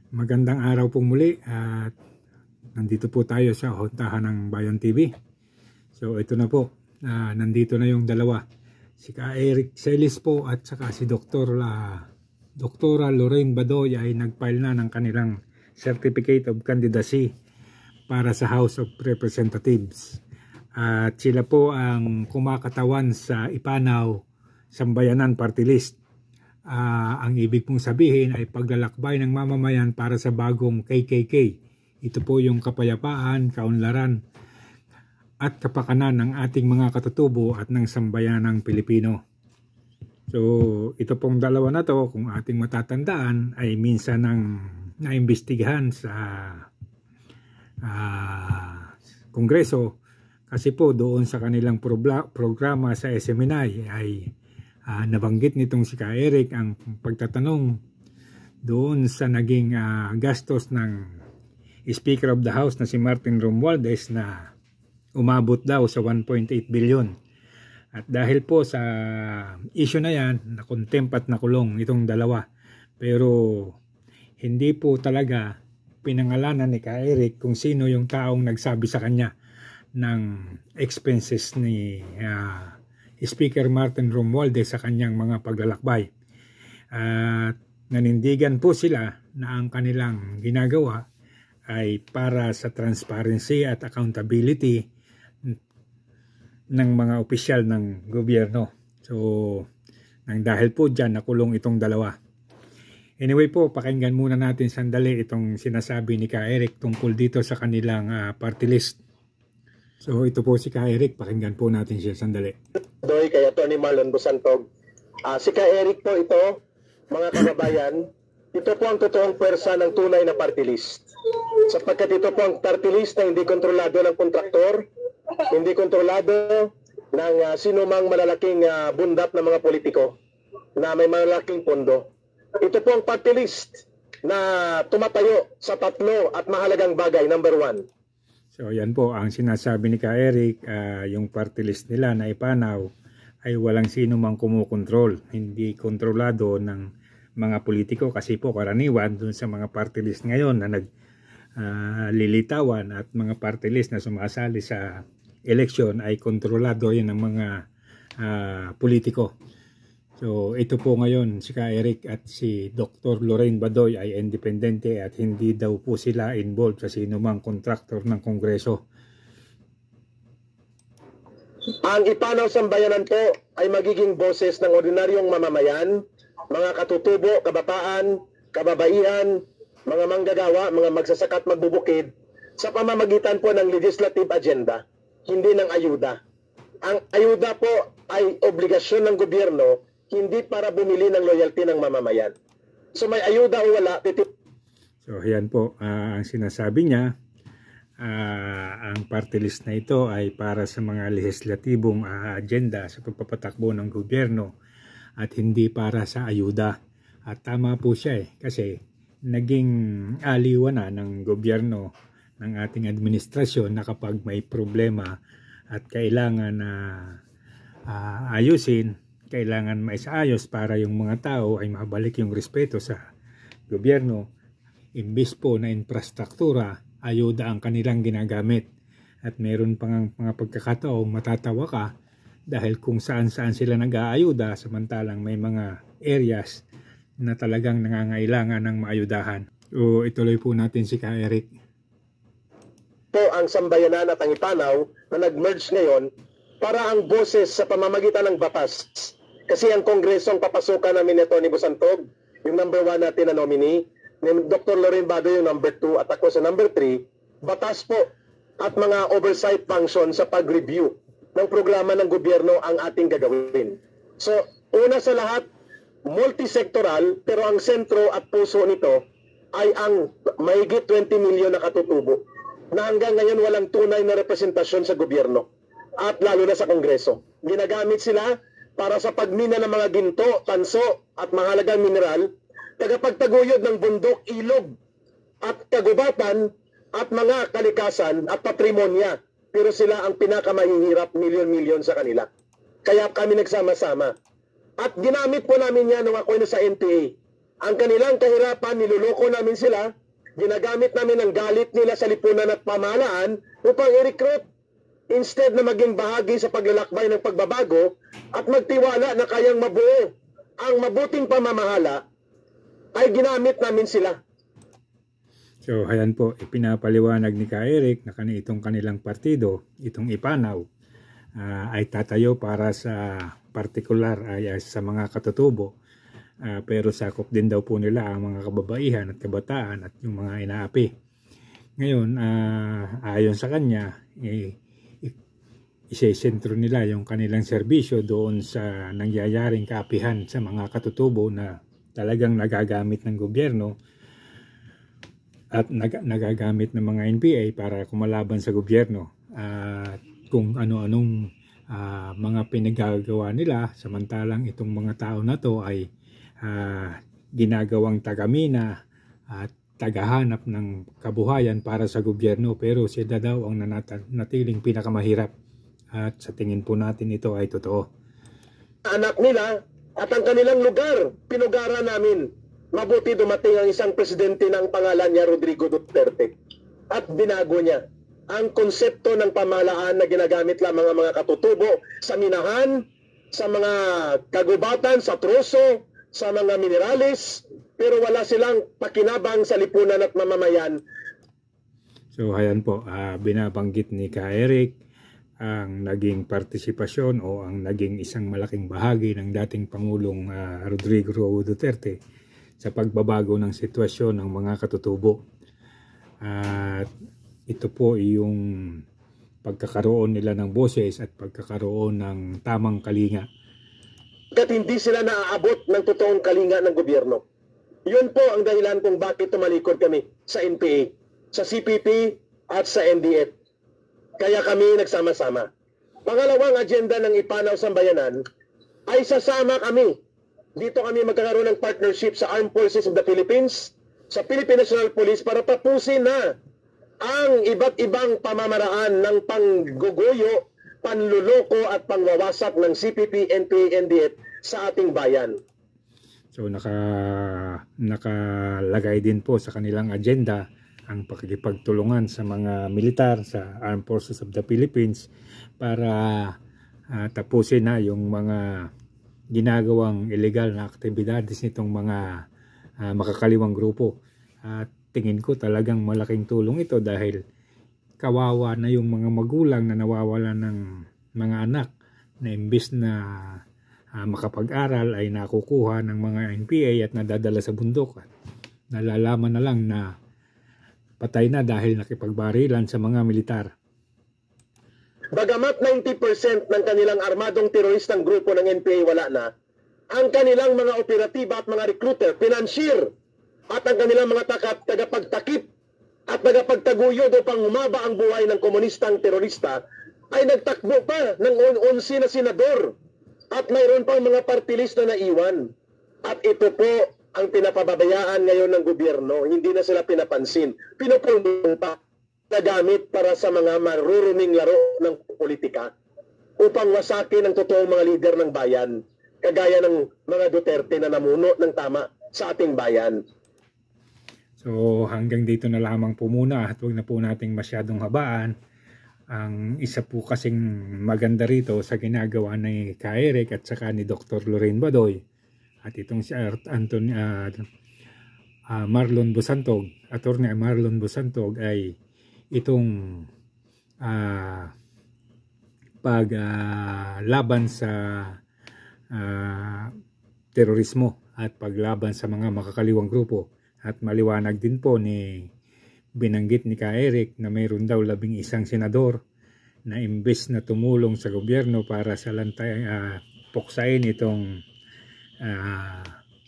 Magandang araw po muli at nandito po tayo sa Hontahan ng Bayan TV. So ito na po, nandito na yung dalawa. Si Ka Eric Celis po at saka si Doktora Lorraine Badoy ay nag-file na ng kanilang Certificate of Candidacy para sa House of Representatives. At sila po ang kumakatawan sa Ipanaw Sambayanan Party List. Ang ibig pong sabihin ay paglalakbay ng mamamayan para sa bagong KKK. Ito po yung kapayapaan, kaunlaran at kapakanan ng ating mga katutubo at ng sambayanang Pilipino. So ito pong dalawa na to, kung ating matatandaan, ay minsan nang naimbestigahan sa Kongreso kasi po doon sa kanilang programa sa SMNI ay nabanggit nitong si Ka Eric ang pagtatanong doon sa naging gastos ng Speaker of the House na si Martin Romualdez na umabot daw sa 1.8 billion. At dahil po sa issue na yan, nakontempt at nakulong itong dalawa. Pero hindi po talaga pinangalanan ni Ka Eric kung sino yung taong nagsabi sa kanya ng expenses ni Speaker Martin Romualdez sa kanyang mga paglalakbay. At nanindigan po sila na ang kanilang ginagawa ay para sa transparency at accountability ng mga opisyal ng gobyerno. So, nang dahil po dyan, nakulong itong dalawa. Anyway po, pakinggan muna natin sandali itong sinasabi ni Ka Eric tungkol dito sa kanilang party list. So, ito po si Ka Eric, pakinggan po natin siya sandali. Doy kay Atty. Marlon Busantog. Si Ka Eric po ito, mga kababayan, ito po ang totoong pwersa ng tunay na party list. Sapagkat ito po ang party list na hindi kontrolado ng kontraktor, hindi kontrolado ng sino mang malalaking bundat na mga politiko na may malalaking pondo. Ito po ang party list na tumatayo sa tatlo at mahalagang bagay. Number one. So yan po ang sinasabi ni Ka Eric, yung party list nila na Ipanaw ay walang sino mang kumukontrol, hindi kontrolado ng mga politiko kasi po karaniwan dun sa mga party list ngayon na naglilitawan at mga party list na sumasali sa eleksyon ay kontrolado yan ng mga politiko. So ito po ngayon si Ka Eric at si Dr. Lorraine Badoy ay independente at hindi daw po sila involved sa sino mang kontraktor ng Kongreso. Ang Ipanaw Sambayanan po ay magiging boses ng ordinaryong mamamayan, mga katutubo, kabataan, kababaihan, mga manggagawa, mga magsasaka at magbubukid sa pamamagitan po ng legislative agenda, hindi ng ayuda. Ang ayuda po ay obligasyon ng gobyerno, hindi para bumili ng loyalty ng mamamayan. So may ayuda o wala, So yan po, ang sinasabi niya, ang party list na ito ay para sa mga lehislatibong agenda sa pagpapatakbo ng gobyerno at hindi para sa ayuda. At tama po siya kasi naging aliwan na ng gobyerno ng ating administrasyon na kapag may problema at kailangan na ayusin, kailangan maisaayos para yung mga tao ay mabalik yung respeto sa gobyerno. Imbis po na infrastruktura, ayuda ang kanilang ginagamit. At meron pang mga pagkakataong matatawa ka dahil kung saan-saan sila nag-aayuda samantalang may mga areas na talagang nangangailangan ng maayudahan. So ituloy po natin si Ka Eric. Po ang Sambayanan at ang Ipanaw na nag-merge ngayon para ang boses sa pamamagitan ng batas. Kasi ang Kongreso ang papasukan namin nito ni Busantog, yung number 1 natin na nominee, ni Dr. Lorraine Badoy yung number 2 at ako sa number 3, batas po at mga oversight function sa pag-review ng programa ng gobyerno ang ating gagawin. So, una sa lahat, multisektoral, pero ang sentro at puso nito ay ang mahigit 20 milyon na katutubo na hanggang ngayon walang tunay na representasyon sa gobyerno at lalo na sa Kongreso. Ginagamit sila para sa pagmina ng mga ginto, tanso at mahalagang mineral, tagapagtaguyod ng bundok, ilog at kagubatan at mga kalikasan at patrimonya. Pero sila ang pinakamahihirap, milyon-milyon sa kanila. Kaya kami nagsama-sama. At ginamit po namin yan nung ako na sa NPA. Ang kanilang kahirapan, niluloko namin sila, ginagamit namin ang galit nila sa lipunan at pamahalaan upang i-recruit instead na maging bahagi sa paglalakbay ng pagbabago at magtiwala na kayang mabuo ang mabuting pamamahala, ay ginamit namin sila. So, ayan po, ipinapaliwanag ni Ka Eric na itong kanilang partido, itong Ipanaw, ay tatayo para sa partikular ay sa mga katutubo. Pero sakop din daw po nila ang mga kababaihan at kabataan at yung mga inaapi. Ngayon, ayon sa kanya, isesentro nila yung kanilang serbisyo doon sa nangyayaring kaapihan sa mga katutubo na talagang nagagamit ng gobyerno at nagagamit ng mga NPA para kumalaban sa gobyerno. Kung ano-anong mga pinagagawa nila, samantalang itong mga tao na to ay ginagawang tagamina at tagahanap ng kabuhayan para sa gobyerno, pero sila daw ang natiling pinakamahirap at sa tingin po natin ito ay totoo. Anak nila at ang kanilang lugar, pinugara namin. Mabuti dumating ang isang presidente ng pangalan niya Rodrigo Duterte at binago niya ang konsepto ng pamahalaan na ginagamit lamang ang mga katutubo sa minahan, sa mga kagubatan, sa troso, sa mga mineralis, pero wala silang pakinabang sa lipunan at mamamayan. So ayan po, binabanggit ni Ka Eric ang naging partisipasyon o ang naging isang malaking bahagi ng dating Pangulong Rodrigo Duterte sa pagbabago ng sitwasyon ng mga katutubo. At ito po yung pagkakaroon nila ng boses at pagkakaroon ng tamang kalinga. At hindi sila naaabot ng totoong kalinga ng gobyerno. Yun po ang dahilan kung bakit tumalikod kami sa NPA, sa CPP at sa NDF. Kaya kami nagsama-sama. Pangalawang agenda ng Ipanaw Sambayanan ay sasama kami. Dito kami magkakaroon ng partnership sa Armed Forces of the Philippines, sa Philippine National Police para tapusin na ang iba't ibang pamamaraan ng pangguguyo, panluloko at pangwawasak ng CPP, NPA, NDF sa ating bayan. So nakalagay din po sa kanilang agenda ang pakikipagtulungan sa mga militar sa Armed Forces of the Philippines para tapusin na yung mga ginagawang illegal na aktibidades nitong mga makakaliwang grupo. At tingin ko talagang malaking tulong ito dahil kawawa na yung mga magulang na nawawalan ng mga anak na imbis na makapag-aral ay nakukuha ng mga NPA at nadadala sa bundok. At nalalaman na lang na patay na dahil nakipagbarilan sa mga militar. Bagamat 90% ng kanilang armadong teroristang grupo ng NPA wala na, ang kanilang mga operatiba at mga recruiter, financier, at ang kanilang mga tagapagtakip at tagapagtaguyod upang humaba ang buhay ng komunistang terorista ay nagtakbo pa ng 11 na senador at mayroon pang mga party list na naiwan. At ito po ang pinapababayaan ngayon ng gobyerno. Hindi na sila pinapansin. Pinupulong pa nagamit para sa mga maruruming laro ng politika upang wasakin ang totoong mga lider ng bayan, kagaya ng mga Duterte na namuno ng tama sa ating bayan. So hanggang dito na lamang po muna at huwag na po nating masyadong habaan. Ang isa po kasing maganda rito sa ginagawa ni Ka Eric at saka ni Dr. Lorraine Badoy at itong si Marlon Busantog, Attorney Marlon Busantog, ay itong paglaban sa terorismo at paglaban sa mga makakaliwang grupo. At maliwanag din po binanggit ni Ka Eric na mayroon daw 11 senador na imbes na tumulong sa gobyerno para sa puksain itong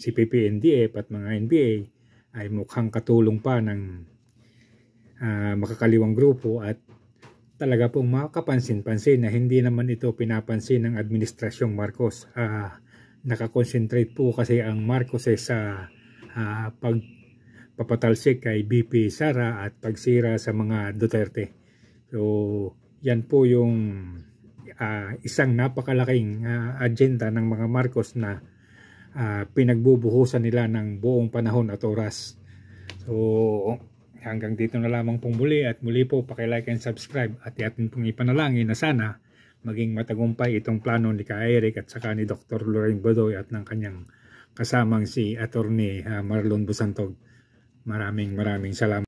CPP, NDF at mga NPA ay mukhang katulong pa ng makakaliwang grupo at talaga pong makapansin-pansin na hindi naman ito pinapansin ng Administrasyong Marcos. Nakakonsentrate po kasi ang Marcos sa pagpapatalsik kay BP Sara at pagsira sa mga Duterte. So yan po yung isang napakalaking agenda ng mga Marcos na pinagbubuhusan nila ng buong panahon at oras. So hanggang dito na lamang pong muli, at muli po paki-like and subscribe, at atin pong ipanalangin na sana maging matagumpay itong plano ni Ka Eric at saka ni Dr. Lorraine Badoy at ng kanyang kasamang si Attorney Marlon Busantog. Maraming salamat.